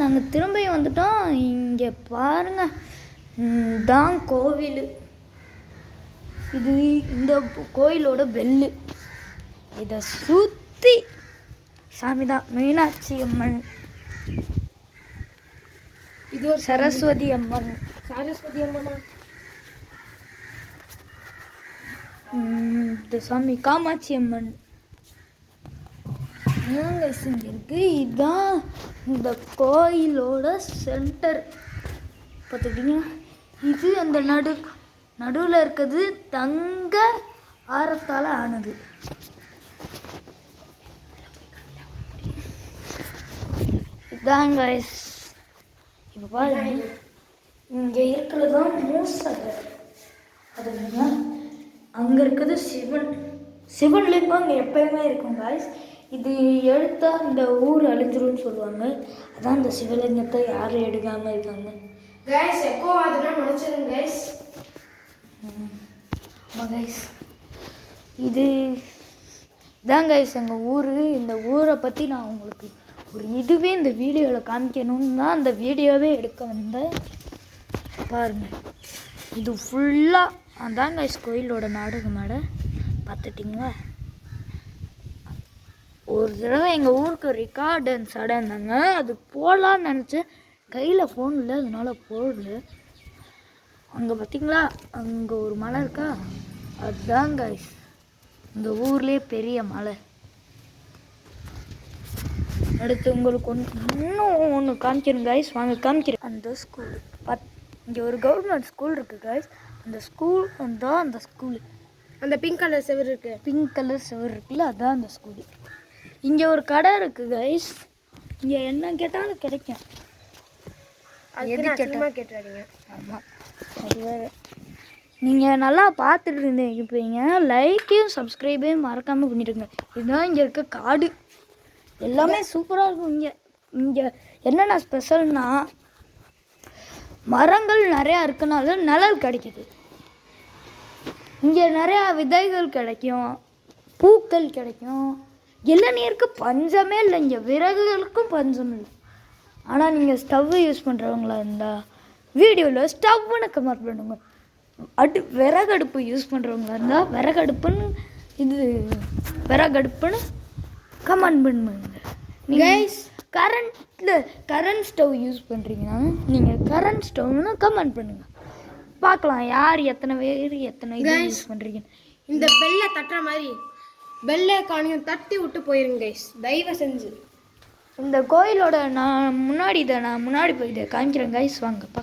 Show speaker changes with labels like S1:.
S1: நாங்கள் திரும்பியும் வந்துட்டோம். இங்கே பாருங்க, தான் கோவில். இது இந்த கோயிலோட பெல்லு. இதை சுற்றி சாமி தான், மீனாட்சி அம்மன், இது ஒரு சரஸ்வதி அம்மன்.
S2: சரஸ்வதி அம்மனா?
S1: இந்த சாமி காமாட்சி அம்மன் இருக்கு. இதுதான் இந்த கோயிலோட சென்டர் பார்த்துக்கிட்டிங்கன்னா. இது அந்த நடுவில் இருக்கிறது தங்க ஆரத்தால் ஆனது. இதாங்க இப்போ பாருங்க, இங்கே இருக்கிறது தான் மூசகை. அதுங்க அங்கே இருக்கிறது சிவன்லிங்கம் அங்கே எப்பயுமே இருக்கும் காய்ஸ். இது எடுத்தால் இந்த ஊர் அழிஞ்சிரும்னு சொல்லுவாங்க. அதான் இந்த சிவலிங்கத்தை யாரும் எடுக்காமல் இருக்காங்க
S2: கைஸ். எக்கோ அதெல்லாம் நினச்சிருங்க கைஸ்.
S1: ஆமாம் கைஸ், இதான் கைஸ் எங்கள் ஊர். இந்த ஊரை பற்றி நான் உங்களுக்கு இதுவே இந்த வீடியோவில் காமிக்கணும்னு தான் அந்த வீடியோவே எடுக்க வந்தேன். பாருங்கள், இது ஃபுல்லாக அதான் கைஸ் கோயிலோட நாடக மேடை. பார்த்துட்டிங்களா? ஒரு தடவை எங்கள் ஊருக்கு ரெக்கார்டு சடந்தாங்க, அது போடலான்னு நினச்சேன். கையில் ஃபோன் இல்லை, அதனால போடல. அங்கே பார்த்தீங்களா, அங்கே ஒரு மலை இருக்கா, அதுதான் கைஸ் இந்த ஊர்லேயே பெரிய மலை. அடுத்து உங்களுக்கு இன்னும் ஒன்று காமிக்கிறேன் கைஸ், வாங்க காமிக்கிறேன். அந்த ஸ்கூல் இங்கே ஒரு கவர்மெண்ட் ஸ்கூல் இருக்குது கைஸ். அந்த ஸ்கூல் தான் அந்த ஸ்கூலு.
S2: அந்த பிங்க் கலர் செவர் இருக்கு,
S1: பிங்க் கலர் செவர் இருக்குல்ல, அதுதான் அந்த ஸ்கூலு. இங்கே ஒரு கடை இருக்குது கைஸ். இங்கே என்ன கேட்டாலும் கிடைக்கும்.
S2: எது கேட்டால் கேட்டுறாதீங்க.
S1: ஆமாம், அது வேறு. நீங்கள் நல்லா பார்த்துட்டு இருந்தீங்க. இப்போ நீங்கள் லைக்கையும் சப்ஸ்கிரைபையும் மறக்காமல் பண்ணிடுங்க. இதுதான் இங்கே இருக்க காடு. எல்லாமே சூப்பராக இருக்கும். இங்கே என்னென்ன ஸ்பெஷல்னா, மரங்கள் நிறையா இருக்கனால நிழல் கிடைக்கிது. இங்கே நிறையா விதைகள் கிடைக்கும், பூக்கள் கிடைக்கும். இளநீருக்கு பஞ்சமே இல்லை. இங்கே விறகுகளுக்கும் பஞ்சம் இல்லை. ஆனால் நீங்கள் ஸ்டவ்வு யூஸ் பண்ணுறவங்களா இருந்தால் வீடியோவில் ஸ்டவ்வுன்னு கமெண்ட் பண்ணுங்க. விறகடுப்பு யூஸ் பண்ணுறவங்களா இருந்தால் விறகடுப்புன்னு கமெண்ட் பண்ணுங்க.
S2: கைஸ்
S1: கரண்ட் ஸ்டவ் யூஸ் பண்ணுறீங்கன்னா நீங்கள் கரண்ட் ஸ்டவ்னு கமெண்ட் பண்ணுங்கள். பார்க்கலாம் யார் எத்தனை பேர் எத்தனை யூஸ் பண்ணுறீங்க.
S2: இந்த பெல்லை தட்டுற மாதிரி பெல்லை காணியும் தட்டி விட்டு போயிருங்க கைஸ், தயவு செஞ்சு.
S1: இந்த கோயிலோட நான் முன்னாடி போய் இதை காமிக்கிறேன் கைஸ், வாங்க பார்க்கலாம்.